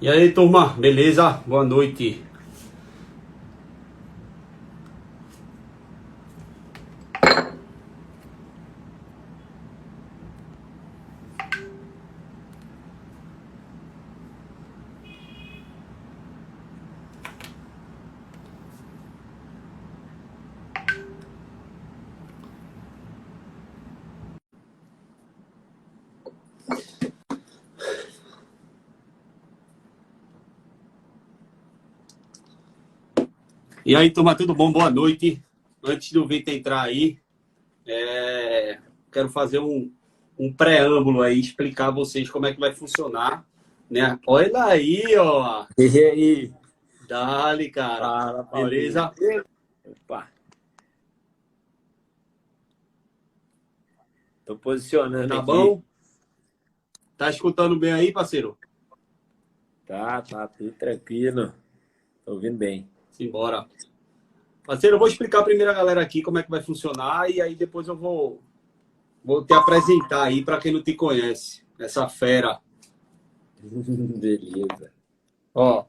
E aí, turma, beleza? Boa noite. E aí, turma, tudo bom? Boa noite. Antes do Vitor entrar aí, quero fazer um preâmbulo aí, explicar a vocês como é que vai funcionar, né? Olha aí, ó. E aí? Dale, cara. Fala, Paulinho. Beleza? Opa, tô posicionando Tá aqui. bom? Tá escutando bem aí, parceiro? Tá, tudo tranquilo. Tô ouvindo bem. Simbora. Parceiro, eu vou explicar primeiro a galera aqui como é que vai funcionar e aí depois eu vou te apresentar aí para quem não te conhece, essa fera. Beleza. Ó,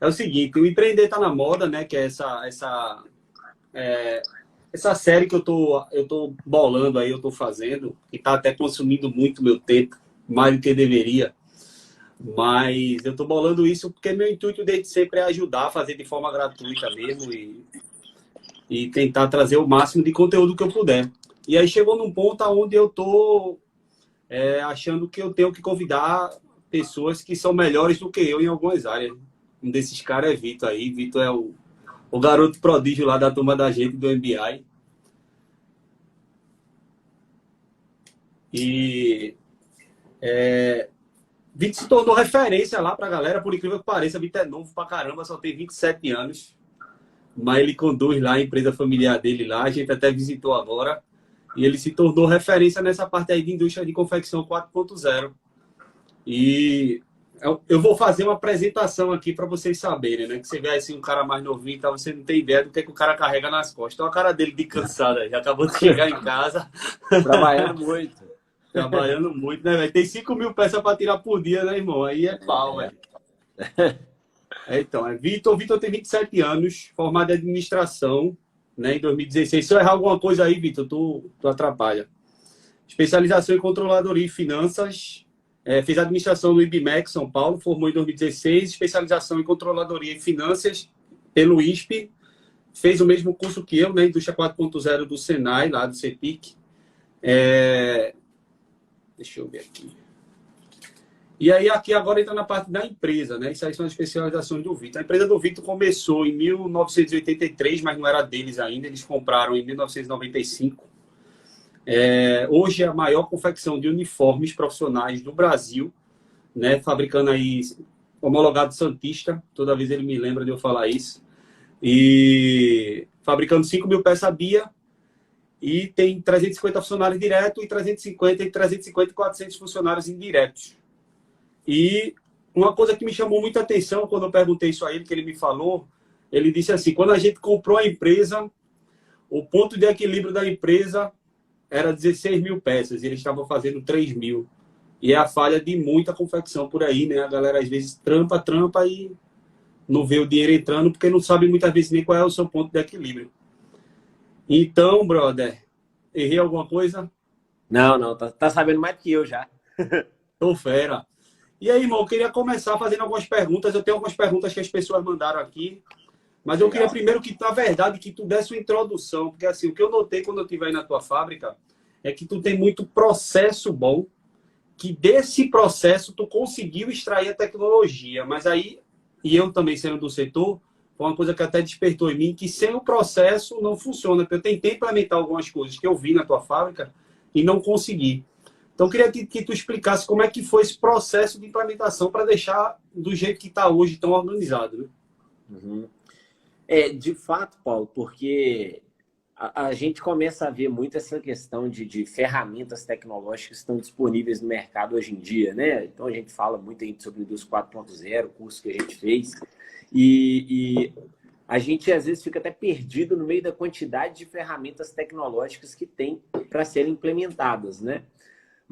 é o seguinte, o empreender tá na moda, né? Que é essa série que eu tô bolando aí, eu tô fazendo, que tá até consumindo muito meu tempo, mais do que deveria. Mas eu tô bolando isso porque meu intuito desde sempre é ajudar, fazer de forma gratuita mesmo e tentar trazer o máximo de conteúdo que eu puder. E aí chegou num ponto onde eu tô achando que eu tenho que convidar pessoas que são melhores do que eu em algumas áreas. Um desses caras é Vitor aí. Vitor é o garoto prodígio lá da turma da gente do MBI. E Vitor se tornou referência lá pra galera, por incrível que pareça. Vitor é novo pra caramba, só tem 27 anos. Mas ele conduz lá a empresa familiar dele lá. A gente até visitou agora. E ele se tornou referência nessa parte aí de indústria de confecção 4.0. E eu vou fazer uma apresentação aqui para vocês saberem, né? Que você vê assim um cara mais novinho, então você não tem ideia do que o cara carrega nas costas. Então a cara dele de cansado aí, acabou de chegar em casa, Trabalhando muito. trabalhando muito, né, velho? Tem 5.000 peças para tirar por dia, né, irmão? Aí é pau, velho. Então, Vitor. Vitor tem 27 anos, formado em administração, né, em 2016. Se eu errar alguma coisa aí, Vitor, tu atrapalha. Especialização em controladoria e finanças. Fez administração no IBMEC São Paulo, formou em 2016. Especialização em controladoria e finanças pelo ISP. Fez o mesmo curso que eu, né? Indústria 4.0 do Senai, lá do CEPIC. Deixa eu ver aqui. E aí, aqui agora entra na parte da empresa, né? Isso aí são as especializações do Vitor. A empresa do Vitor começou em 1983, mas não era deles ainda. Eles compraram em 1995. Hoje é a maior confecção de uniformes profissionais do Brasil, né? Fabricando aí homologado Santista, toda vez ele me lembra de eu falar isso. E fabricando 5.000 peças BIA e tem 350 funcionários diretos e 350 e 400 funcionários indiretos. E uma coisa que me chamou muita atenção quando eu perguntei isso a ele, que ele me falou, ele disse assim, quando a gente comprou a empresa, o ponto de equilíbrio da empresa era 16.000 peças, e eles estavam fazendo 3.000. E é a falha de muita confecção por aí, né? A galera às vezes trampa e não vê o dinheiro entrando porque não sabe muitas vezes nem qual é o seu ponto de equilíbrio. Então, brother, errei alguma coisa? Não, tá sabendo mais do que eu já. Tô fera. E aí, irmão, eu queria começar fazendo algumas perguntas. Eu tenho algumas perguntas que as pessoas mandaram aqui, mas eu queria Legal. primeiro que, na verdade, que tu desse uma introdução, porque assim, o que eu notei quando eu estive aí na tua fábrica é que tu tem muito processo bom, que desse processo tu conseguiu extrair a tecnologia, mas aí, e eu também sendo do setor, foi uma coisa que até despertou em mim, que sem o processo não funciona, porque eu tentei implementar algumas coisas que eu vi na tua fábrica e não consegui. Então, eu queria que tu explicasse como é que foi esse processo de implementação para deixar do jeito que está hoje, tão organizado, né? Uhum. De fato, Paulo, porque a gente começa a ver muito essa questão de ferramentas tecnológicas que estão disponíveis no mercado hoje em dia, né? Então, a gente fala muito aí sobre Indústria 4.0, o curso que a gente fez, e a gente às vezes fica até perdido no meio da quantidade de ferramentas tecnológicas que tem para serem implementadas, né?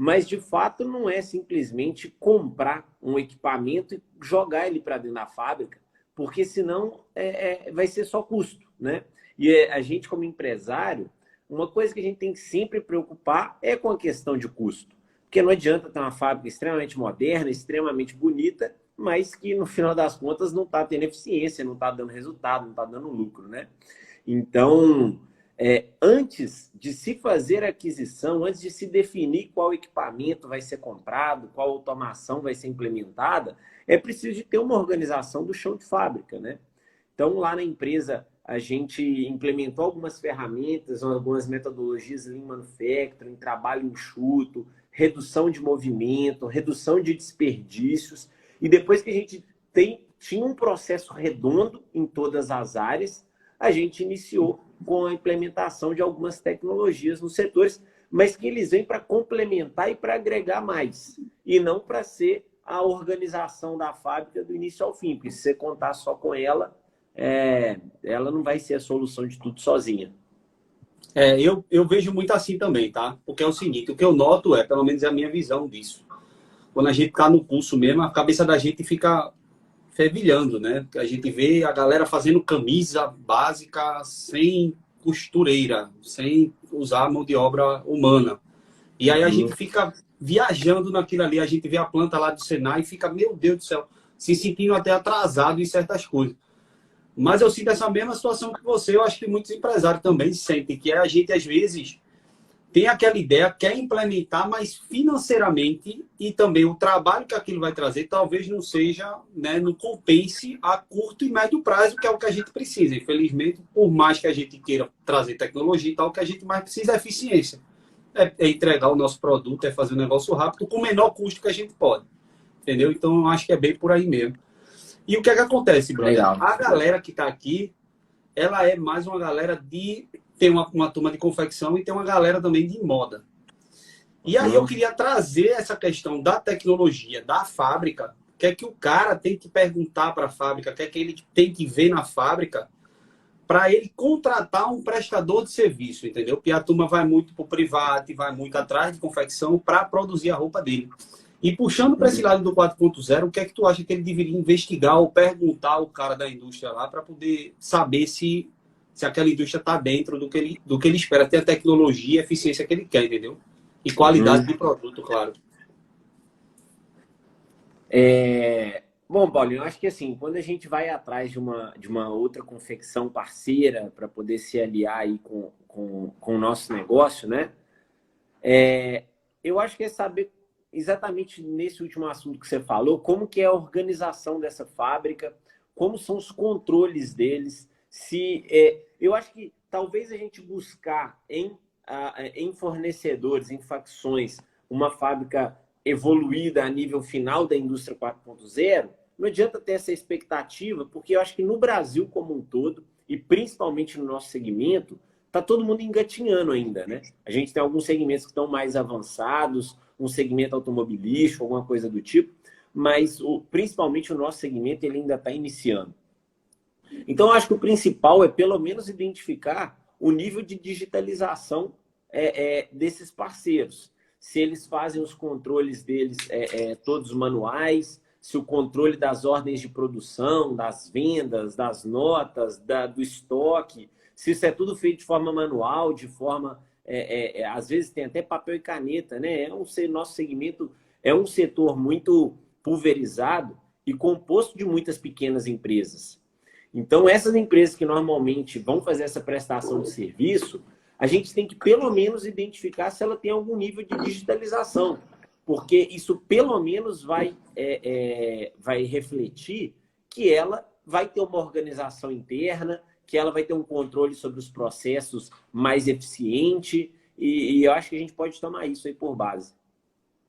Mas, de fato, não é simplesmente comprar um equipamento e jogar ele para dentro da fábrica, porque senão vai ser só custo, né? E a gente, como empresário, uma coisa que a gente tem que sempre preocupar é com a questão de custo. Porque não adianta ter uma fábrica extremamente moderna, extremamente bonita, mas que, no final das contas, não está tendo eficiência, não está dando resultado, não está dando lucro, né? Então, antes de se fazer a aquisição, antes de se definir qual equipamento vai ser comprado, qual automação vai ser implementada, é preciso de ter uma organização do chão de fábrica, né? Então, lá na empresa, a gente implementou algumas ferramentas, algumas metodologias Lean Manufacturing, trabalho enxuto, redução de movimento, redução de desperdícios. E depois que a gente tinha um processo redondo em todas as áreas, a gente iniciou com a implementação de algumas tecnologias nos setores, mas que eles vêm para complementar e para agregar mais, e não para ser a organização da fábrica do início ao fim, porque se você contar só com ela, ela não vai ser a solução de tudo sozinha. Eu vejo muito assim também, tá? Porque é o seguinte, o que eu noto pelo menos é a minha visão disso. Quando a gente tá no curso mesmo, a cabeça da gente fica fervilhando, né? A gente vê a galera fazendo camisa básica sem costureira, sem usar mão de obra humana. E aí a gente fica viajando naquilo ali, a gente vê a planta lá do Senai e fica, meu Deus do céu, se sentindo até atrasado em certas coisas. Mas eu sinto essa mesma situação que você, eu acho que muitos empresários também sentem, que a gente, às vezes, tem aquela ideia, quer implementar, mas financeiramente e também o trabalho que aquilo vai trazer talvez não seja, né, não compense a curto e médio prazo, que é o que a gente precisa. Infelizmente, por mais que a gente queira trazer tecnologia e tal, o que a gente mais precisa é eficiência. É entregar o nosso produto, é fazer um negócio rápido com o menor custo que a gente pode. Entendeu? Então, eu acho que é bem por aí mesmo. E o que é que acontece, brother? Legal. A galera que está aqui, ela é mais uma galera de... Tem uma turma de confecção e tem uma galera também de moda. E aí eu queria trazer essa questão da tecnologia, da fábrica, o que é que o cara tem que perguntar para a fábrica, o que é que ele tem que ver na fábrica, para ele contratar um prestador de serviço, entendeu? Porque a turma vai muito para o privado, vai muito atrás de confecção para produzir a roupa dele. E puxando para esse lado do 4.0, o que é que tu acha que ele deveria investigar ou perguntar ao cara da indústria lá para poder saber se aquela indústria está dentro do que ele espera, ter a tecnologia e a eficiência que ele quer, entendeu? E qualidade de produto, claro. Bom, Paulinho, eu acho que assim, quando a gente vai atrás de uma outra confecção parceira para poder se aliar aí com o nosso negócio, né? Eu acho que é saber exatamente nesse último assunto que você falou, como que é a organização dessa fábrica, como são os controles deles, eu acho que talvez a gente buscar em fornecedores, em facções, uma fábrica evoluída a nível final da indústria 4.0, não adianta ter essa expectativa, porque eu acho que no Brasil como um todo, e principalmente no nosso segmento, está todo mundo engatinhando ainda, né? A gente tem alguns segmentos que estão mais avançados, um segmento automobilístico, alguma coisa do tipo, mas principalmente o nosso segmento ele ainda está iniciando. Então, eu acho que o principal é, pelo menos, identificar o nível de digitalização desses parceiros. Se eles fazem os controles deles todos manuais, se o controle das ordens de produção, das vendas, das notas, do estoque, se isso é tudo feito de forma manual, de forma... às vezes tem até papel e caneta, né? Nosso segmento é um setor muito pulverizado e composto de muitas pequenas empresas. Então, essas empresas que normalmente vão fazer essa prestação de serviço, a gente tem que pelo menos identificar se ela tem algum nível de digitalização, porque isso pelo menos vai refletir que ela vai ter uma organização interna, que ela vai ter um controle sobre os processos mais eficiente, e eu acho que a gente pode tomar isso aí por base.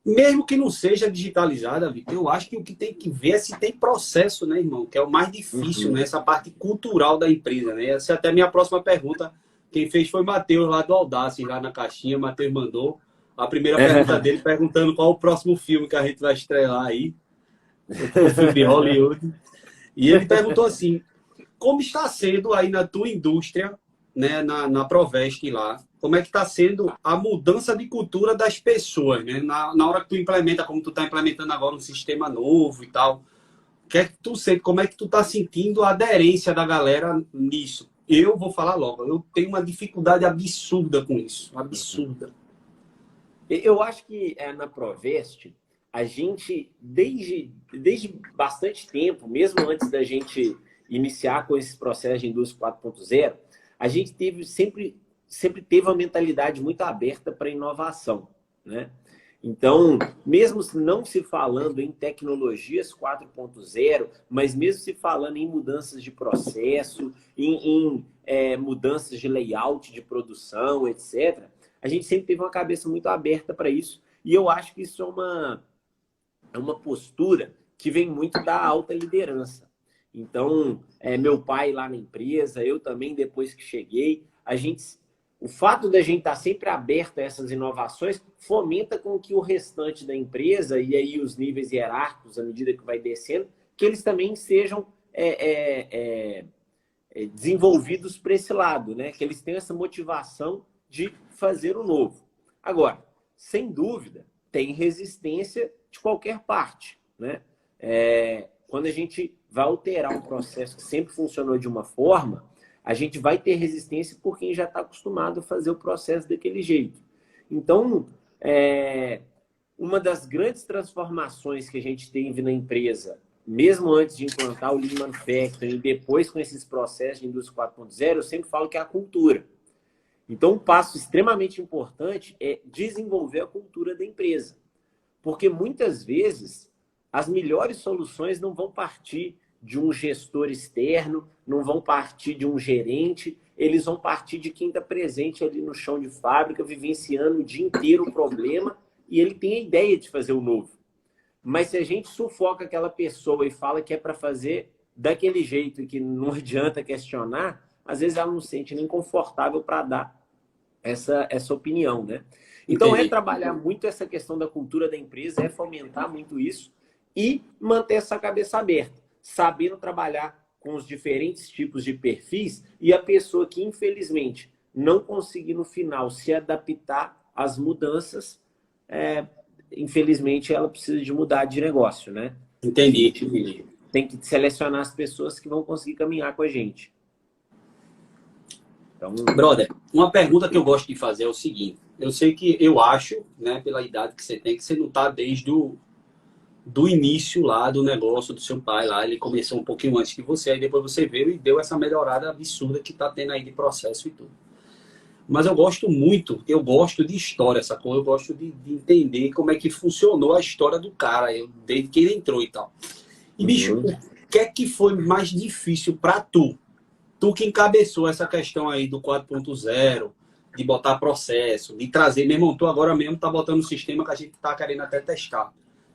Mesmo que não seja digitalizada, Vitor, eu acho que o que tem que ver é se tem processo, né, irmão? Que é o mais difícil, né? Essa parte cultural da empresa, né? Essa é até a minha próxima pergunta. Quem fez foi o Matheus, lá do Audace, lá na caixinha. O Matheus mandou a primeira pergunta dele, perguntando qual o próximo filme que a gente vai estrelar aí. O filme de Hollywood. E ele perguntou assim, como está sendo aí na tua indústria, né, na Provest lá, como é que está sendo a mudança de cultura das pessoas, né? Na hora que tu implementa, como tu está implementando agora um sistema novo e tal, o que é que tu sente, como é que tu está sentindo a aderência da galera nisso? Eu vou falar logo, eu tenho uma dificuldade absurda com isso, absurda. Eu acho que na Provest, a gente, desde bastante tempo, mesmo antes da gente iniciar com esse processo de indústria 4.0, a gente sempre teve uma mentalidade muito aberta para inovação, né? Então, mesmo não se falando em tecnologias 4.0, mas mesmo se falando em mudanças de processo, em mudanças de layout de produção, etc., a gente sempre teve uma cabeça muito aberta para isso. E eu acho que isso é uma postura que vem muito da alta liderança. Então, meu pai lá na empresa, eu também, depois que cheguei, o fato da gente estar sempre aberto a essas inovações fomenta com que o restante da empresa, e aí os níveis hierárquicos, à medida que vai descendo, que eles também sejam desenvolvidos para esse lado, né? Que eles tenham essa motivação de fazer o novo. Agora, sem dúvida, tem resistência de qualquer parte, né? Quando a gente vai alterar um processo que sempre funcionou de uma forma, a gente vai ter resistência por quem já está acostumado a fazer o processo daquele jeito. Então, uma das grandes transformações que a gente teve na empresa, mesmo antes de implantar o Lean Manufacturing e depois com esses processos de indústria 4.0, eu sempre falo que é a cultura. Então, um passo extremamente importante é desenvolver a cultura da empresa. Porque muitas vezes as melhores soluções não vão partir de um gestor externo, não vão partir de um gerente, eles vão partir de quem está presente ali no chão de fábrica, vivenciando o dia inteiro o problema, e ele tem a ideia de fazer o novo. Mas se a gente sufoca aquela pessoa e fala que é para fazer daquele jeito e que não adianta questionar, às vezes ela não se sente nem confortável para dar essa opinião, né? Então, Entendi. trabalhar muito essa questão da cultura da empresa, fomentar muito isso e manter essa cabeça aberta, sabendo trabalhar com os diferentes tipos de perfis e a pessoa que, infelizmente, não conseguir no final se adaptar às mudanças, infelizmente, ela precisa de mudar de negócio, né? Entendi. Tem que selecionar as pessoas que vão conseguir caminhar com a gente. Então, brother, uma pergunta que eu gosto de fazer é o seguinte. Eu sei que eu acho, né, pela idade que você não está desde do início lá do negócio do seu pai lá. Ele começou um pouquinho antes que você, aí depois você veio e deu essa melhorada absurda que está tendo aí de processo e tudo. Mas eu gosto de história, sacou? Eu gosto de entender como é que funcionou a história do cara, desde que ele entrou e tal. E, bicho, o que é que foi mais difícil para tu? Tu que encabeçou essa questão aí do 4.0, de botar processo, de trazer, meu irmão, tu agora mesmo tá botando um sistema que a gente tá querendo até testar.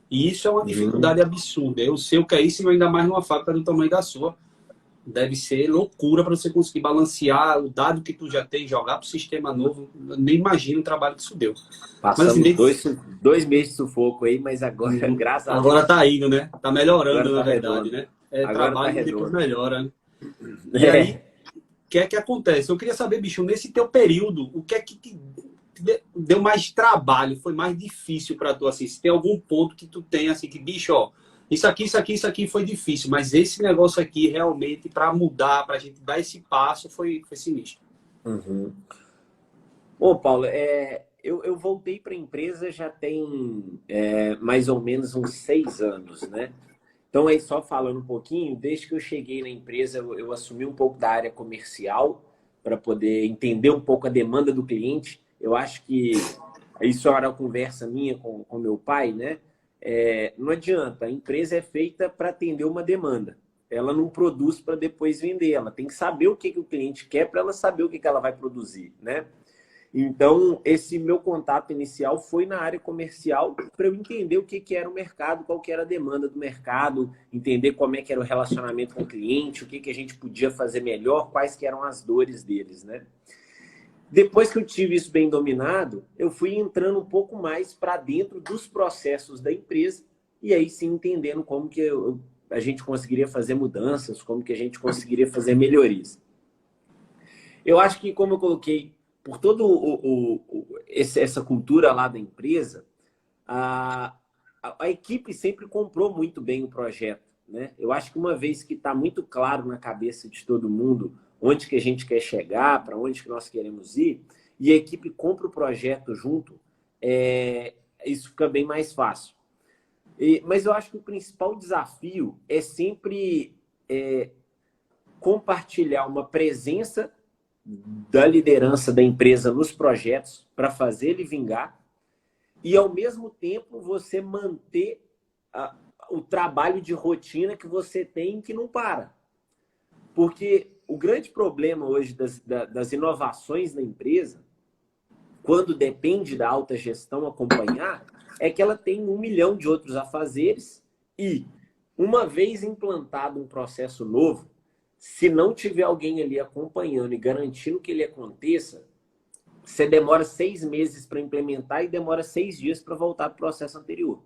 E isso é uma dificuldade absurda. Eu sei o que é isso, ainda mais numa fábrica do tamanho da sua. Deve ser loucura para você conseguir balancear o dado que tu já tem, jogar pro sistema novo. Eu nem imagino o trabalho que isso deu. Passamos mas, assim, 2 meses de sufoco aí, mas agora, graças a Deus... Agora tá indo, né? Tá melhorando, na verdade, redondo, né? Agora Trabalho tá e depois redondo. melhora, né? E aí, o que é que acontece? Eu queria saber, bicho, nesse teu período, o que é que te deu mais trabalho, foi mais difícil para tu, assim, se tem algum ponto que tu tem, assim, que, bicho, ó, isso aqui foi difícil, mas esse negócio aqui, realmente, para mudar, pra gente dar esse passo, foi sinistro. Bom, Paulo, eu voltei para a empresa já tem mais ou menos uns 6 anos, né? Então, aí só falando um pouquinho, desde que eu cheguei na empresa, eu assumi um pouco da área comercial para poder entender um pouco a demanda do cliente. Eu acho que isso era uma conversa minha com meu pai, né? Não adianta, a empresa é feita para atender uma demanda. Ela não produz para depois vender. Ela tem que saber o que o cliente quer para ela saber o que ela vai produzir, né? Então, esse meu contato inicial foi na área comercial para eu entender o que era o mercado, qual que era a demanda do mercado, entender como é que era o relacionamento com o cliente, o que a gente podia fazer melhor, quais que eram as dores deles, né? Depois que eu tive isso bem dominado, eu fui entrando um pouco mais para dentro dos processos da empresa e aí sim entendendo como que a gente conseguiria fazer mudanças, como que a gente conseguiria fazer melhorias. Eu acho que, como eu coloquei por todo essa cultura lá da empresa, a equipe sempre comprou muito bem o projeto, né? Eu acho que uma vez que está muito claro na cabeça de todo mundo onde que a gente quer chegar, para onde que nós queremos ir, e a equipe compra o projeto junto, isso fica bem mais fácil. Mas eu acho que o principal desafio é sempre compartilhar uma presença da liderança da empresa nos projetos para fazer ele vingar e, ao mesmo tempo, você manter o trabalho de rotina que você tem que não para. Porque o grande problema hoje das inovações na empresa, quando depende da alta gestão acompanhar, é que ela tem 1 milhão de outros afazeres e, uma vez implantado um processo novo, se não tiver alguém ali acompanhando e garantindo que ele aconteça, você demora 6 meses para implementar e demora 6 dias para voltar para o processo anterior.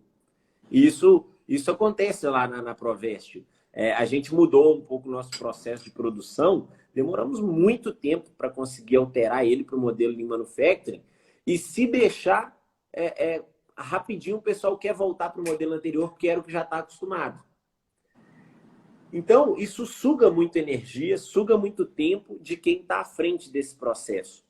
Isso acontece lá na Provest. A gente mudou um pouco o nosso processo de produção, demoramos muito tempo para conseguir alterar ele para o modelo de manufacturing, e se deixar, rapidinho o pessoal quer voltar para o modelo anterior, porque era o que já está acostumado. Então, isso suga muita energia, suga muito tempo de quem está à frente desse processo.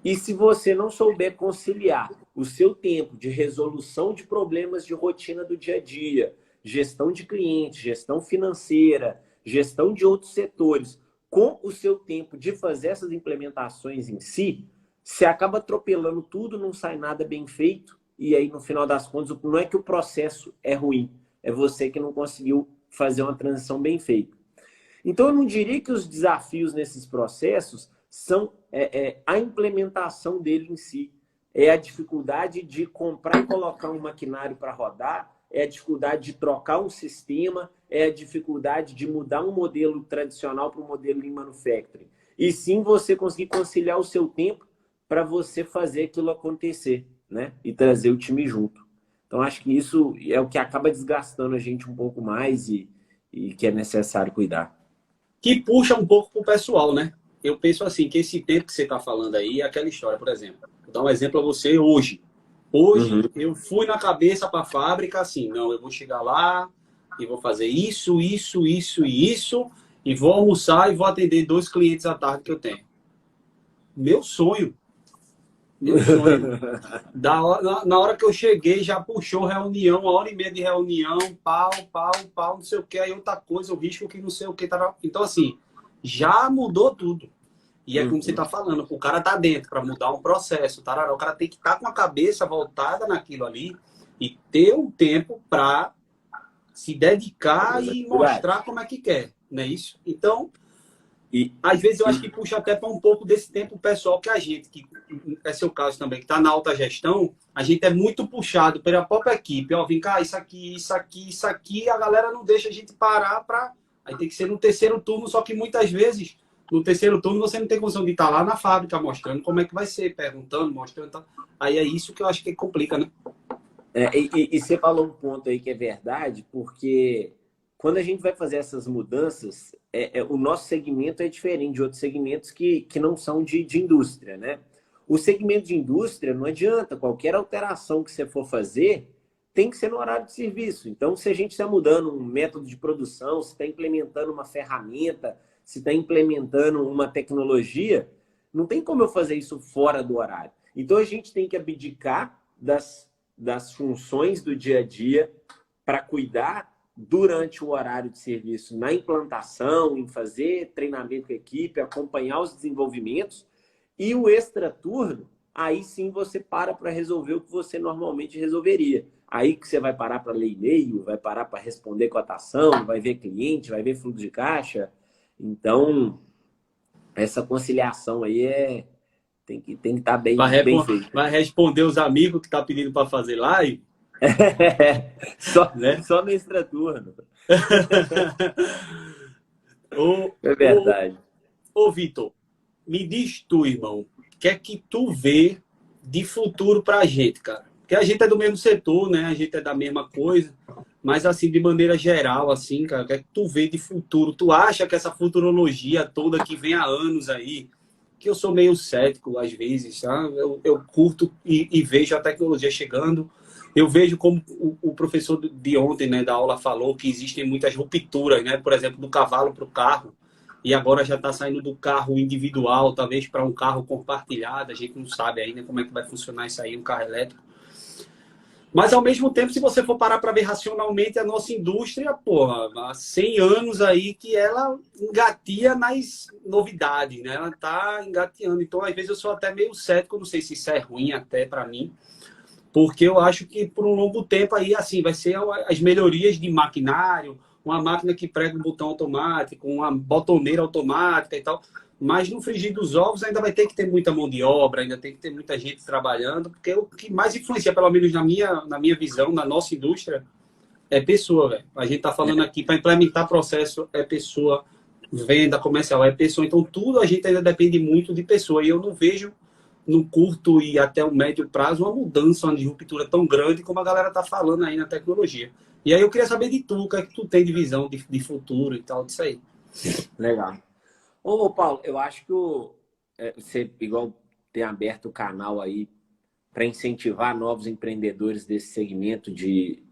E se você não souber conciliar o seu tempo de resolução de problemas de rotina do dia a dia, gestão de clientes, gestão financeira, gestão de outros setores, com o seu tempo de fazer essas implementações em si, você acaba atropelando tudo, não sai nada bem feito, e aí, no final das contas, não é que o processo é ruim, é você que não conseguiu fazer uma transição bem feita. Então, eu não diria que os desafios nesses processos são a implementação dele em si. É a dificuldade de comprar e colocar um maquinário para rodar, é a dificuldade de trocar um sistema, é a dificuldade de mudar um modelo tradicional para um modelo em manufacturing. E sim você conseguir conciliar o seu tempo para você fazer aquilo acontecer, né? E trazer o time junto. Então, acho que isso é o que acaba desgastando a gente um pouco mais e que é necessário cuidar. Que puxa um pouco para o pessoal, né? Eu penso assim, que esse tempo que você está falando aí é aquela história, por exemplo. Vou dar um exemplo a você hoje. Hoje, eu fui na cabeça para a fábrica assim, não, eu vou chegar lá e vou fazer isso, isso, isso e isso, e vou almoçar e vou atender 2 clientes à tarde que eu tenho. Meu sonho. Meu sonho. Na hora que eu cheguei, já puxou reunião, 1h30 de reunião, pau, não sei o que, aí outra coisa, o risco que não sei o que. Então, assim, já mudou tudo. E é como você está falando, o cara tá dentro para mudar um processo, tarará, o cara tem que estar com a cabeça voltada naquilo ali e ter um tempo para se dedicar e mostrar como é que quer, não é isso? Então, às vezes eu acho que puxa até para um pouco desse tempo pessoal que a gente, que é seu caso também, que está na alta gestão, a gente é muito puxado pela própria equipe. Ó, vem cá, isso aqui, a galera não deixa a gente parar para... Aí tem que ser no terceiro turno, só que muitas vezes no terceiro turno você não tem condição de estar lá na fábrica mostrando como é que vai ser, perguntando, mostrando. Tá? Aí é isso que eu acho que complica, né? E você falou um ponto aí que é verdade, porque quando a gente vai fazer essas mudanças, o nosso segmento é diferente de outros segmentos que não são de indústria, né? O segmento de indústria não adianta, qualquer alteração que você for fazer tem que ser no horário de serviço. Então, se a gente está mudando um método de produção, se está implementando uma ferramenta, se está implementando uma tecnologia, não tem como eu fazer isso fora do horário. Então, a gente tem que abdicar das funções do dia a dia para cuidar durante o horário de serviço na implantação, em fazer treinamento com a equipe, acompanhar os desenvolvimentos, e o extraturno, aí sim você para resolver o que você normalmente resolveria. Aí que você vai parar para ler e-mail, vai parar para responder cotação, vai ver cliente, vai ver fluxo de caixa. Então, essa conciliação aí tem que estar bem feita. Vai responder os amigos que estão pedindo para fazer live? Só no extraturno. É verdade. Ô, Vitor, me diz tu, irmão, o que é que tu vê de futuro para a gente, cara? Porque a gente é do mesmo setor, né? A gente é da mesma coisa. Mas, assim, de maneira geral, assim, cara, o que é que tu vê de futuro? Tu acha que essa futurologia toda que vem há anos aí, que eu sou meio cético às vezes, tá? Eu curto e vejo a tecnologia chegando. Eu vejo como o professor de ontem, né, da aula falou que existem muitas rupturas, né? Por exemplo, do cavalo para o carro. E agora já está saindo do carro individual, talvez para um carro compartilhado. A gente não sabe ainda como é que vai funcionar isso aí, um carro elétrico. Mas, ao mesmo tempo, se você for parar para ver racionalmente, a nossa indústria, porra, há 100 anos aí que ela engatia nas novidades, né? Ela está engateando. Então, às vezes, eu sou até meio cético, não sei se isso é ruim até para mim, porque eu acho que, por um longo tempo, aí, assim, vai ser as melhorias de maquinário, uma máquina que prega um botão automático, uma botoneira automática e tal. Mas no frigir dos ovos ainda vai ter que ter muita mão de obra, ainda tem que ter muita gente trabalhando, porque o que mais influencia, pelo menos na minha visão, na nossa indústria, é pessoa, velho. A gente está falando aqui, para implementar processo, é pessoa, venda comercial, é pessoa. Então, tudo a gente ainda depende muito de pessoa. E eu não vejo, no curto e até o médio prazo, uma mudança, uma disruptura tão grande como a galera está falando aí na tecnologia. E aí eu queria saber de tu, o que é que tu tem de visão de futuro e tal, disso aí. Legal. Ô, Paulo, eu acho que você, igual, tem aberto o canal aí para incentivar novos empreendedores desse segmento de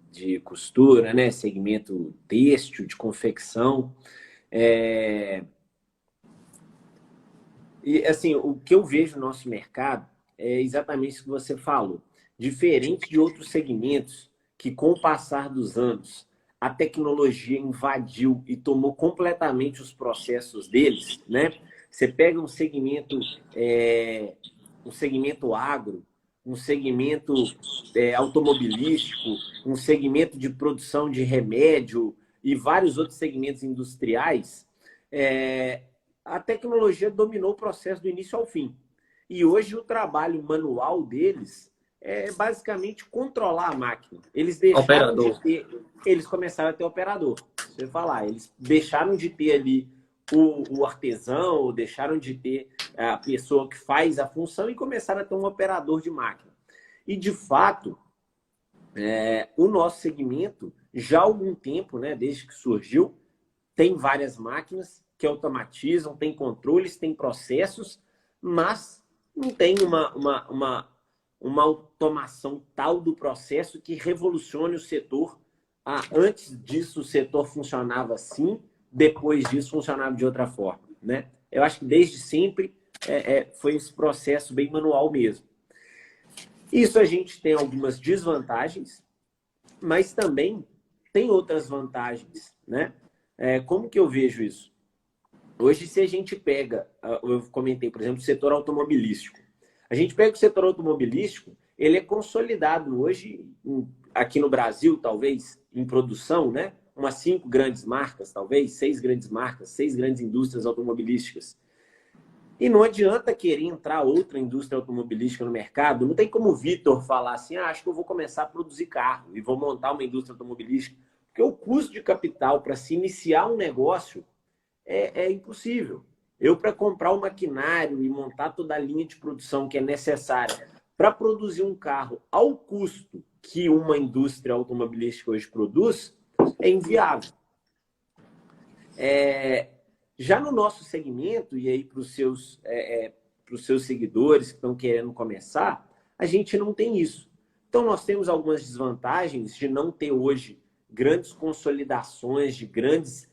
costura, né? Segmento têxtil, de confecção. E, assim, o que eu vejo no nosso mercado é exatamente isso que você falou. Diferente de outros segmentos que, com o passar dos anos, a tecnologia invadiu e tomou completamente os processos deles, né? Você pega um segmento agro, um segmento automobilístico, um segmento de produção de remédio e vários outros segmentos industriais, a tecnologia dominou o processo do início ao fim. E hoje o trabalho manual deles é basicamente controlar a máquina. Eles deixaram de ter, eles começaram a ter operador. Você falar, eles deixaram de ter ali o artesão, deixaram de ter a pessoa que faz a função e começaram a ter um operador de máquina. E, de fato, o nosso segmento, já há algum tempo, né, desde que surgiu, tem várias máquinas que automatizam, tem controles, tem processos, mas não tem uma automação tal do processo que revolucione o setor. Antes disso, o setor funcionava assim, depois disso, funcionava de outra forma, né? Eu acho que desde sempre foi esse processo bem manual mesmo. Isso a gente tem algumas desvantagens, mas também tem outras vantagens, né? Como que eu vejo isso? Hoje, se a gente pega, eu comentei, por exemplo, o setor automobilístico. A gente pega o setor automobilístico, ele é consolidado hoje, aqui no Brasil, talvez, em produção, né? Umas 5 grandes marcas, talvez, 6 grandes marcas, 6 grandes indústrias automobilísticas. E não adianta querer entrar outra indústria automobilística no mercado. Não tem como o Vitor falar assim, acho que eu vou começar a produzir carro e vou montar uma indústria automobilística. Porque o custo de capital para se iniciar um negócio é impossível. Eu, para comprar o maquinário e montar toda a linha de produção que é necessária para produzir um carro ao custo que uma indústria automobilística hoje produz, é inviável. Já no nosso segmento, e aí para os seus seguidores que estão querendo começar, a gente não tem isso. Então, nós temos algumas desvantagens de não ter hoje grandes consolidações de grandes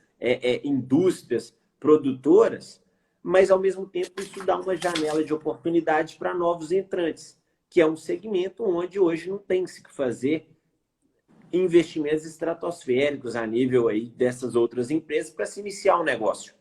indústrias produtoras, mas, ao mesmo tempo, isso dá uma janela de oportunidade para novos entrantes, que é um segmento onde hoje não tem se que fazer investimentos estratosféricos a nível aí dessas outras empresas para se iniciar um negócio.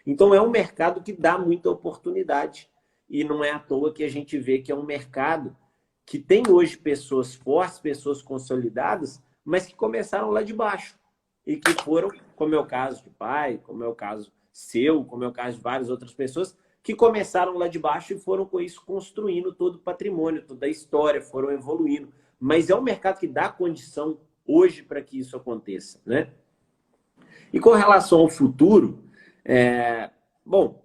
Então, é um mercado que dá muita oportunidade e não é à toa que a gente vê que é um mercado que tem hoje pessoas fortes, pessoas consolidadas, mas que começaram lá de baixo e que foram, como é o caso do pai, como é o caso seu, como é o caso de várias outras pessoas, que começaram lá de baixo e foram com isso construindo todo o patrimônio, toda a história, foram evoluindo. Mas é um mercado que dá condição hoje para que isso aconteça, né? E com relação ao futuro, bom,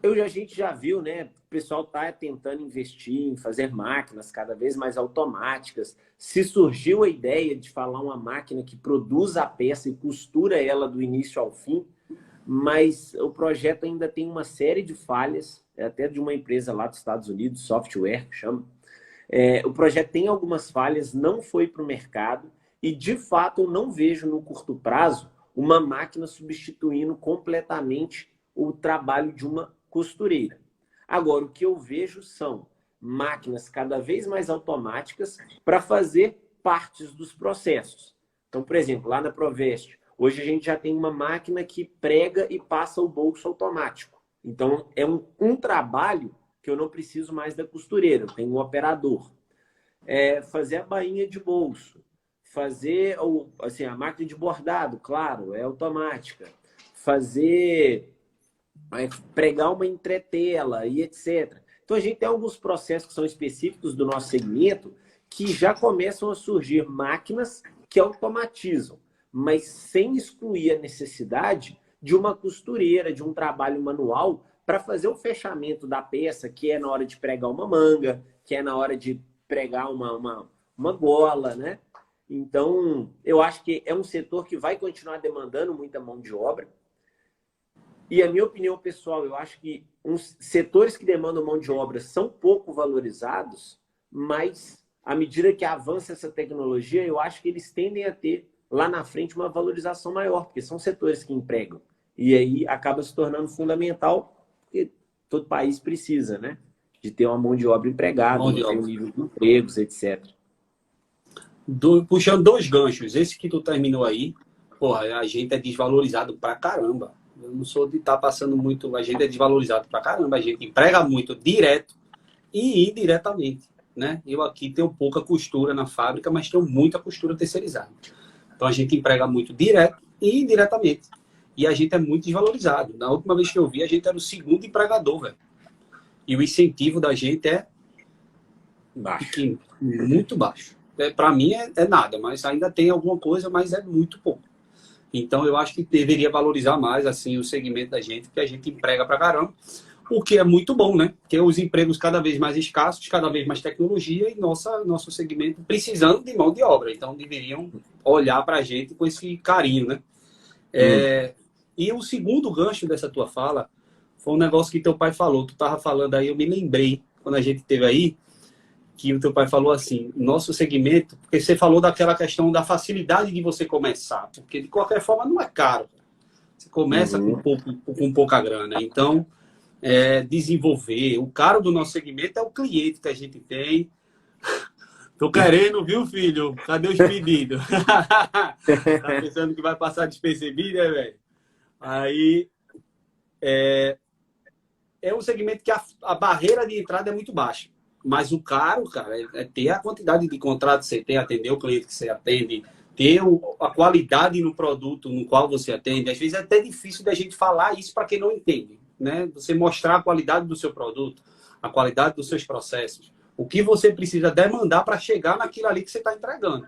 a gente já viu, né? O pessoal está tentando investir em fazer máquinas cada vez mais automáticas. Se surgiu a ideia de falar uma máquina que produz a peça e costura ela do início ao fim, mas o projeto ainda tem uma série de falhas é até de uma empresa lá dos Estados Unidos, software, que chama. O projeto tem algumas falhas, não foi para o mercado e, de fato, eu não vejo no curto prazo uma máquina substituindo completamente o trabalho de uma costureira. Agora, o que eu vejo são máquinas cada vez mais automáticas para fazer partes dos processos. Então, por exemplo, lá na Provest, hoje a gente já tem uma máquina que prega e passa o bolso automático. Então, é um trabalho que eu não preciso mais da costureira, eu tenho um operador. Fazer a bainha de bolso, fazer assim, a máquina de bordado, claro, é automática. Pregar uma entretela e etc. Então, a gente tem alguns processos que são específicos do nosso segmento que já começam a surgir máquinas que automatizam, mas sem excluir a necessidade de uma costureira, de um trabalho manual para fazer o fechamento da peça, que é na hora de pregar uma manga, que é na hora de pregar uma gola, né? Então, eu acho que é um setor que vai continuar demandando muita mão de obra. E a minha opinião pessoal, eu acho que uns setores que demandam mão de obra são pouco valorizados, mas à medida que avança essa tecnologia, eu acho que eles tendem a ter lá na frente uma valorização maior, porque são setores que empregam. E aí acaba se tornando fundamental, porque todo país precisa, né? De ter uma mão de obra empregada, manter o nível de empregos, etc. Puxando dois ganchos, esse que tu terminou aí, porra, a gente é desvalorizado pra caramba. Eu não sou de estar passando muito, a gente é desvalorizado pra caramba, a gente emprega muito direto e indiretamente, né? Eu aqui tenho pouca costura na fábrica, mas tenho muita costura terceirizada. Então a gente emprega muito direto e indiretamente. E a gente é muito desvalorizado. Na última vez que eu vi, a gente era o segundo empregador, velho. E o incentivo da gente é baixo. Pequeno, muito baixo. Para mim é nada, mas ainda tem alguma coisa, mas é muito pouco. Então eu acho que deveria valorizar mais assim o segmento da gente, que a gente emprega pra caramba, o que é muito bom, né? Porque os empregos cada vez mais escassos, cada vez mais tecnologia e nosso segmento precisando de mão de obra. Então deveriam olhar para a gente com esse carinho, né? E o segundo gancho dessa tua fala foi um negócio que teu pai falou. Tu estava falando aí, eu me lembrei, quando a gente esteve aí, que o teu pai falou assim, nosso segmento, porque você falou daquela questão da facilidade de você começar, porque de qualquer forma não é caro. Você começa com pouca grana. Então, desenvolver. O caro do nosso segmento é o cliente que a gente tem. Tô querendo, viu, filho? Cadê os pedidos? Tá pensando que vai passar despercebido, né, velho? Aí, é um segmento que a barreira de entrada é muito baixa. Mas o caro, cara, é ter a quantidade de contratos que você tem, atender o cliente que você atende, ter a qualidade no produto no qual você atende. Às vezes é até difícil da gente falar isso para quem não entende, né? Você mostrar a qualidade do seu produto, a qualidade dos seus processos, o que você precisa demandar para chegar naquilo ali que você está entregando.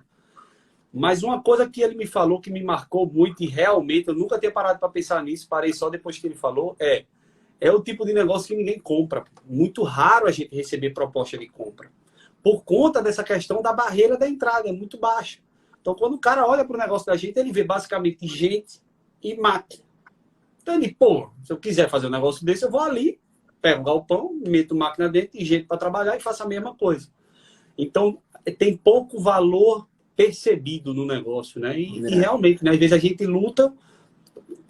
Mas uma coisa que ele me falou que me marcou muito e realmente eu nunca tinha parado para pensar nisso, parei só depois que ele falou, é o tipo de negócio que ninguém compra. Muito raro a gente receber proposta de compra. Por conta dessa questão da barreira da entrada, é muito baixa. Então, quando o cara olha para o negócio da gente, ele vê basicamente gente e máquina. Então, ele, se eu quiser fazer um negócio desse, eu vou ali, pego o galpão, meto máquina dentro e gente para trabalhar e faço a mesma coisa. Então, tem pouco valor percebido no negócio, né? E realmente, né, às vezes a gente luta,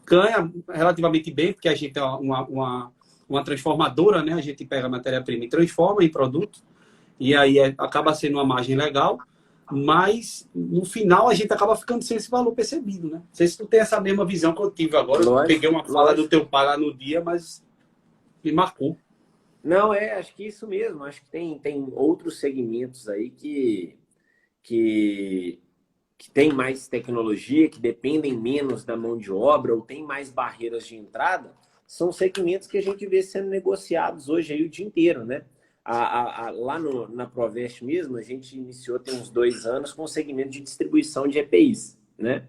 ganha relativamente bem, porque a gente é uma transformadora, né? A gente pega a matéria-prima e transforma em produto, e aí acaba sendo uma margem legal, mas no final a gente acaba ficando sem esse valor percebido, né? Não sei se tu tem essa mesma visão que eu tive agora. Eu peguei uma fala do teu pai lá no dia, mas me marcou. Não, acho que isso mesmo. Acho que tem outros segmentos aí que tem mais tecnologia, que dependem menos da mão de obra ou tem mais barreiras de entrada, são segmentos que a gente vê sendo negociados hoje aí o dia inteiro, né? Lá na Provest mesmo, a gente iniciou tem uns 2 anos com o segmento de distribuição de EPIs, né?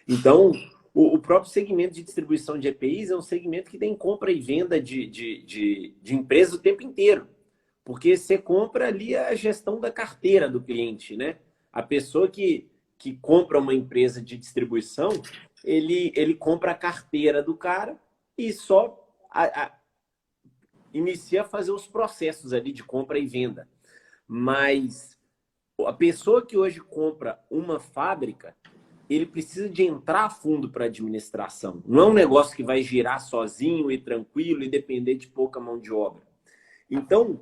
Então, o próprio segmento de distribuição de EPIs é um segmento que tem compra e venda de empresas o tempo inteiro, porque você compra ali a gestão da carteira do cliente, né? A pessoa que compra uma empresa de distribuição, ele compra a carteira do cara e só inicia a fazer os processos ali de compra e venda. Mas a pessoa que hoje compra uma fábrica, ele precisa de entrar a fundo para a administração. Não é um negócio que vai girar sozinho e tranquilo e depender de pouca mão de obra. Então,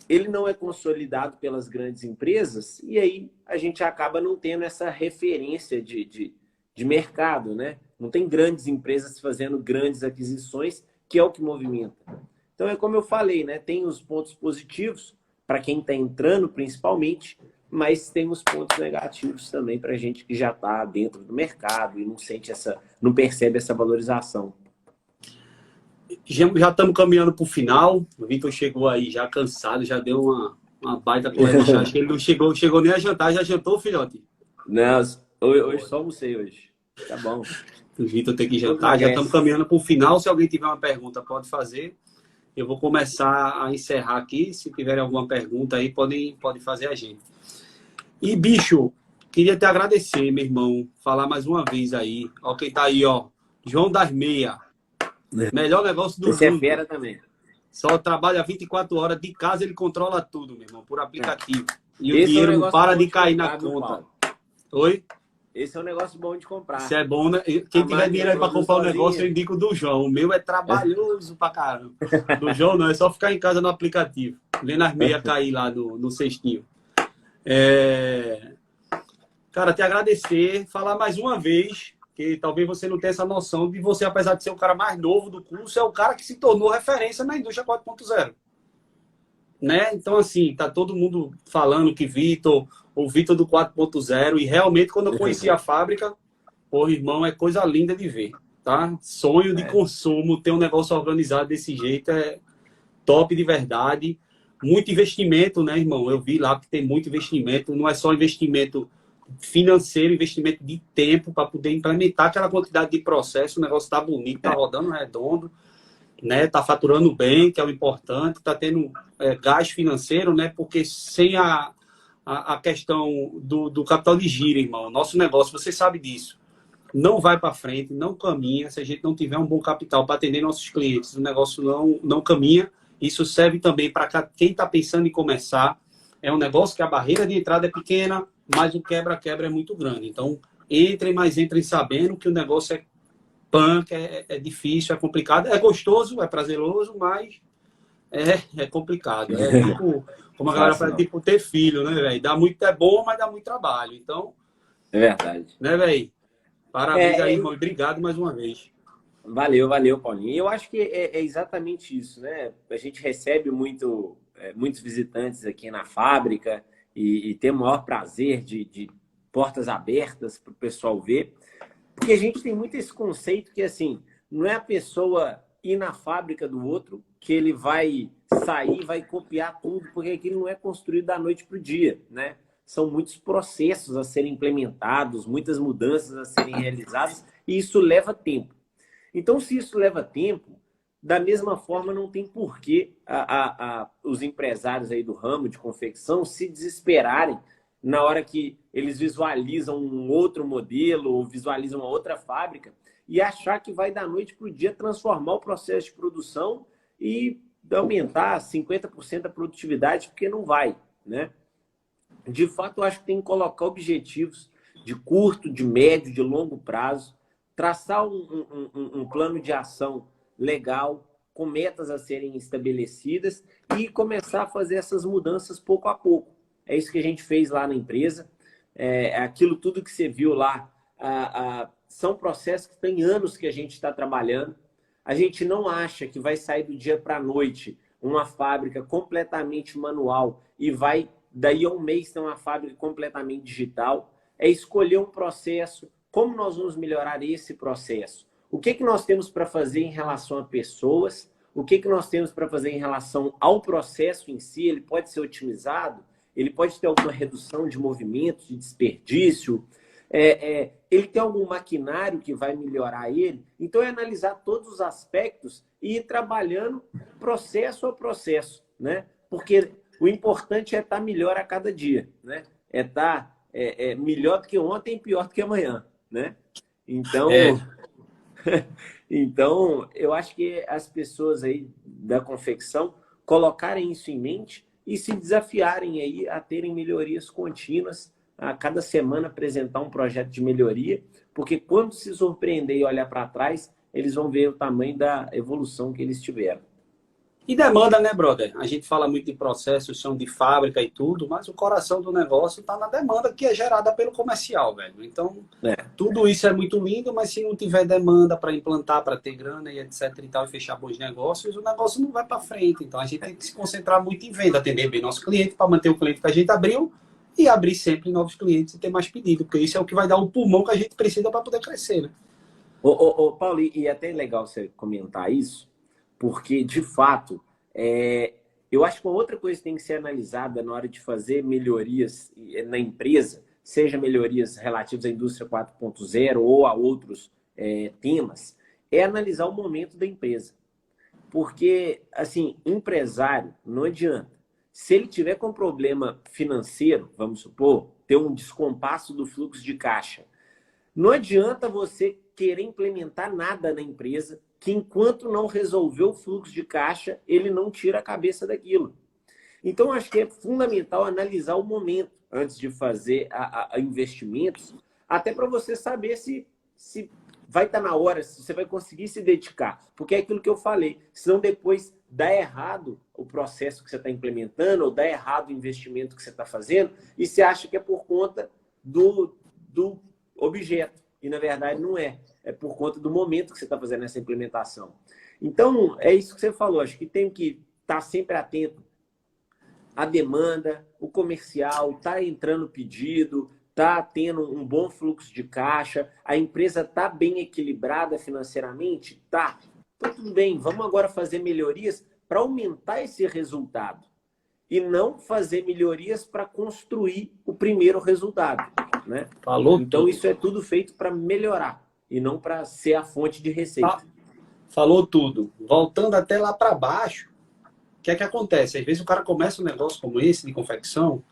ele não é consolidado pelas grandes empresas e aí a gente acaba não tendo essa referência de mercado, né? Não tem grandes empresas fazendo grandes aquisições, que é o que movimenta. Então, é como eu falei, né? Tem os pontos positivos para quem está entrando, principalmente, mas tem os pontos negativos também para a gente que já está dentro do mercado e não percebe essa valorização. Já estamos caminhando para o final. O Vitor chegou aí já cansado, já deu uma baita colher de chá. Acho que ele não chegou nem a jantar. Já jantou, filhote? Não, hoje só almocei hoje. Tá bom. O Vitor tem que jantar. Já estamos caminhando para o final. Se alguém tiver uma pergunta, pode fazer. Eu vou começar a encerrar aqui. Se tiverem alguma pergunta aí, podem fazer a gente. E, bicho, queria te agradecer, meu irmão. Falar mais uma vez aí. Ó quem tá aí, ó. João das Meia. Melhor negócio do mundo. Esse é fera também. Só trabalha 24 horas. De casa ele controla tudo, meu irmão, por aplicativo. E Esse o dinheiro não para de cair na conta. Oi? Esse é um negócio bom de comprar. Isso é bom, né? Quem tiver dinheiro aí para comprar um negócio, eu indico do João. O meu é trabalhoso pra caramba. Do João não, é só ficar em casa no aplicativo. Vendo as meias cair lá no cestinho. Cara, te agradecer. Falar mais uma vez, que talvez você não tenha essa noção de você, apesar de ser o cara mais novo do curso, é o cara que se tornou referência na indústria 4.0. Né? Então, assim, tá todo mundo falando que o Vitor do 4.0, e realmente, quando eu conheci a fábrica, pô, irmão, é coisa linda de ver, tá? Sonho de consumo, ter um negócio organizado desse jeito é top de verdade. Muito investimento, né, irmão? Eu vi lá que tem muito investimento, não é só investimento financeiro, investimento de tempo para poder implementar aquela quantidade de processo. O negócio tá bonito, tá rodando redondo, né? Tá faturando bem, que é o importante, tá tendo gás financeiro, né? Porque sem a questão do capital de giro, irmão, nosso negócio, você sabe disso, não vai para frente, não caminha se a gente não tiver um bom capital para atender nossos clientes. O negócio não caminha. Isso serve também para quem está pensando em começar. É um negócio que a barreira de entrada é pequena, mas o quebra-quebra é muito grande. Então, entrem sabendo que o negócio é punk, é difícil, é complicado. É gostoso, é prazeroso, mas é complicado. É tipo, como a galera fala, tipo ter filho, né, velho? É bom, mas dá muito trabalho. Então, é verdade. Né, velho? Parabéns aí, irmão. Obrigado mais uma vez. Valeu, Paulinho. Eu acho que é exatamente isso, né? A gente recebe muitos visitantes aqui na fábrica e tem o maior prazer de portas abertas para o pessoal ver. Porque a gente tem muito esse conceito que, assim, não é a pessoa ir na fábrica do outro que ele vai sair, vai copiar tudo, porque aquilo não é construído da noite para o dia, né? São muitos processos a serem implementados, muitas mudanças a serem realizadas, e isso leva tempo. Então, se isso leva tempo, da mesma forma, não tem porquê os empresários aí do ramo de confecção se desesperarem na hora que eles visualizam um outro modelo ou visualizam uma outra fábrica e achar que vai da noite para o dia transformar o processo de produção e aumentar 50% a produtividade, porque não vai, né? De fato, eu acho que tem que colocar objetivos de curto, de médio, de longo prazo, traçar um plano de ação legal, com metas a serem estabelecidas e começar a fazer essas mudanças pouco a pouco. É isso que a gente fez lá na empresa. Aquilo tudo que você viu lá são processos que tem anos que a gente está trabalhando. A gente não acha que vai sair do dia para a noite uma fábrica completamente manual e vai, daí a um mês, ter uma fábrica completamente digital. É escolher um processo. Como nós vamos melhorar esse processo? O que nós temos para fazer em relação a pessoas? O que nós temos para fazer em relação ao processo em si? Ele pode ser otimizado? Ele pode ter alguma redução de movimentos, de desperdício? Ele tem algum maquinário que vai melhorar ele? Então, é analisar todos os aspectos e ir trabalhando processo a processo, né? Porque o importante é estar melhor a cada dia, né? É estar melhor do que ontem e pior do que amanhã, né? Então, então, eu acho que as pessoas aí da confecção colocarem isso em mente e se desafiarem aí a terem melhorias contínuas, a cada semana apresentar um projeto de melhoria, porque quando se surpreender e olhar para trás, eles vão ver o tamanho da evolução que eles tiveram. E demanda, né, brother? A gente fala muito de processos, são de fábrica e tudo, mas o coração do negócio está na demanda que é gerada pelo comercial, velho. Então, tudo isso é muito lindo, mas se não tiver demanda para implantar, para ter grana e etc e tal, e fechar bons negócios, o negócio não vai para frente. Então, a gente tem que se concentrar muito em venda, atender bem nosso cliente, para manter o cliente que a gente abriu e abrir sempre novos clientes e ter mais pedido, porque isso é o que vai dar o pulmão que a gente precisa para poder crescer, né? Paulo, e é até legal você comentar isso, porque, de fato, eu acho que uma outra coisa que tem que ser analisada na hora de fazer melhorias na empresa, seja melhorias relativas à indústria 4.0 ou a outros temas, é analisar o momento da empresa. Porque, assim, empresário, não adianta. Se ele tiver com problema financeiro, vamos supor, ter um descompasso do fluxo de caixa, não adianta você querer implementar nada na empresa que enquanto não resolver o fluxo de caixa, ele não tira a cabeça daquilo. Então, acho que é fundamental analisar o momento antes de fazer investimentos, até para você saber se vai estar na hora, se você vai conseguir se dedicar. Porque é aquilo que eu falei, senão depois dá errado o processo que você está implementando, ou dá errado o investimento que você está fazendo, e você acha que é por conta do objeto. E, na verdade, não é. É por conta do momento que você está fazendo essa implementação. Então, é isso que você falou. Acho que tem que estar sempre atento à demanda, o comercial, está entrando pedido, está tendo um bom fluxo de caixa, a empresa está bem equilibrada financeiramente? Tá. Então, tudo bem. Vamos agora fazer melhorias para aumentar esse resultado. E não fazer melhorias para construir o primeiro resultado. Né? Falou então, tudo. Isso é tudo feito para melhorar e não para ser a fonte de receita. Falou tudo. Voltando até lá para baixo, o que é que acontece? Às vezes o cara começa um negócio como esse, de confecção,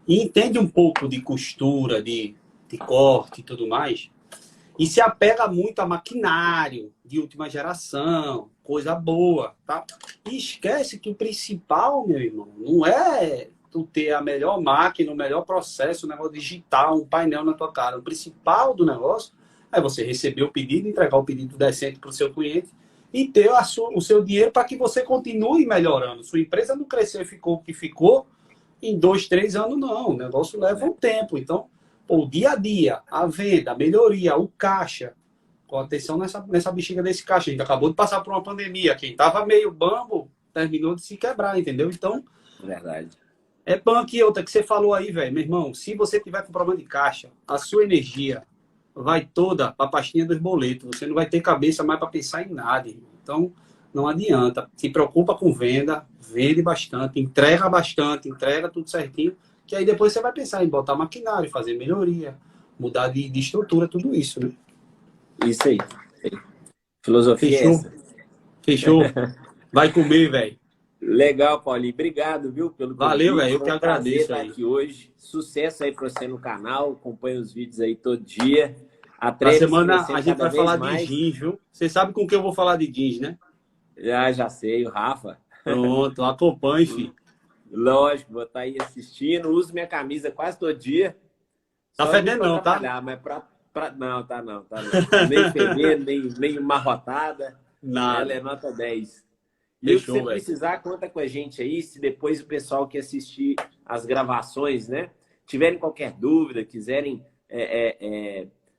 e entende um pouco de costura, de corte e tudo mais, e se apega muito a maquinário de última geração, coisa boa, tá? E esquece que o principal, meu irmão, não é tu ter a melhor máquina, o melhor processo, o negócio digital, um painel na tua cara. O principal do negócio é você receber o pedido, entregar o pedido decente para o seu cliente e ter o seu dinheiro para que você continue melhorando. Sua empresa não cresceu e ficou o que ficou em 2, 3 anos, não. O negócio leva um tempo. Então, o dia a dia, a venda, a melhoria, o caixa, com atenção nessa bexiga desse caixa. A gente acabou de passar por uma pandemia. Quem estava meio bambo terminou de se quebrar, entendeu? Então, Verdade. É banco e outra que você falou aí, velho. Meu irmão, se você tiver com problema de caixa, a sua energia vai toda para a pastinha dos boletos. Você não vai ter cabeça mais para pensar em nada, irmão. Então, não adianta. Se preocupa com venda, vende bastante, entrega tudo certinho, que aí depois você vai pensar em botar maquinário, fazer melhoria, mudar de estrutura, tudo isso, né? Isso aí. Filosofia Fechou? é essa. Fechou? Vai comer, velho. Legal, Paulinho. Obrigado, viu, pelo convite. Valeu, velho. Eu que Foi um prazer agradeço estar aí. aqui hoje. Sucesso aí para você no canal. Acompanha os vídeos aí todo dia. Na semana Atreve-se a gente vai falar mais. de jeans, viu? Você sabe com que eu vou falar de jeans, né? Já sei, o Rafa. Pronto, acompanhe, filho. Lógico, vou estar aí assistindo. Uso minha camisa quase todo dia. Tá Só fedendo não, tá? Mas não, tá não. Nem fedendo, nem marrotada. Nada. Ela é nota 10. E Fechou, o que você velho. precisar, conta com a gente aí. Se depois o pessoal que assistir as gravações, né, tiverem qualquer dúvida, quiserem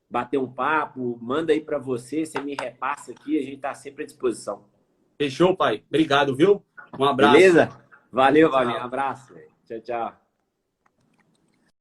bater um papo, manda aí para você me repassa aqui, a gente tá sempre à disposição. Fechou, pai. Obrigado, viu? Um abraço. Beleza? Valeu, Tchau. Paulinho. Abraço. Tchau, tchau.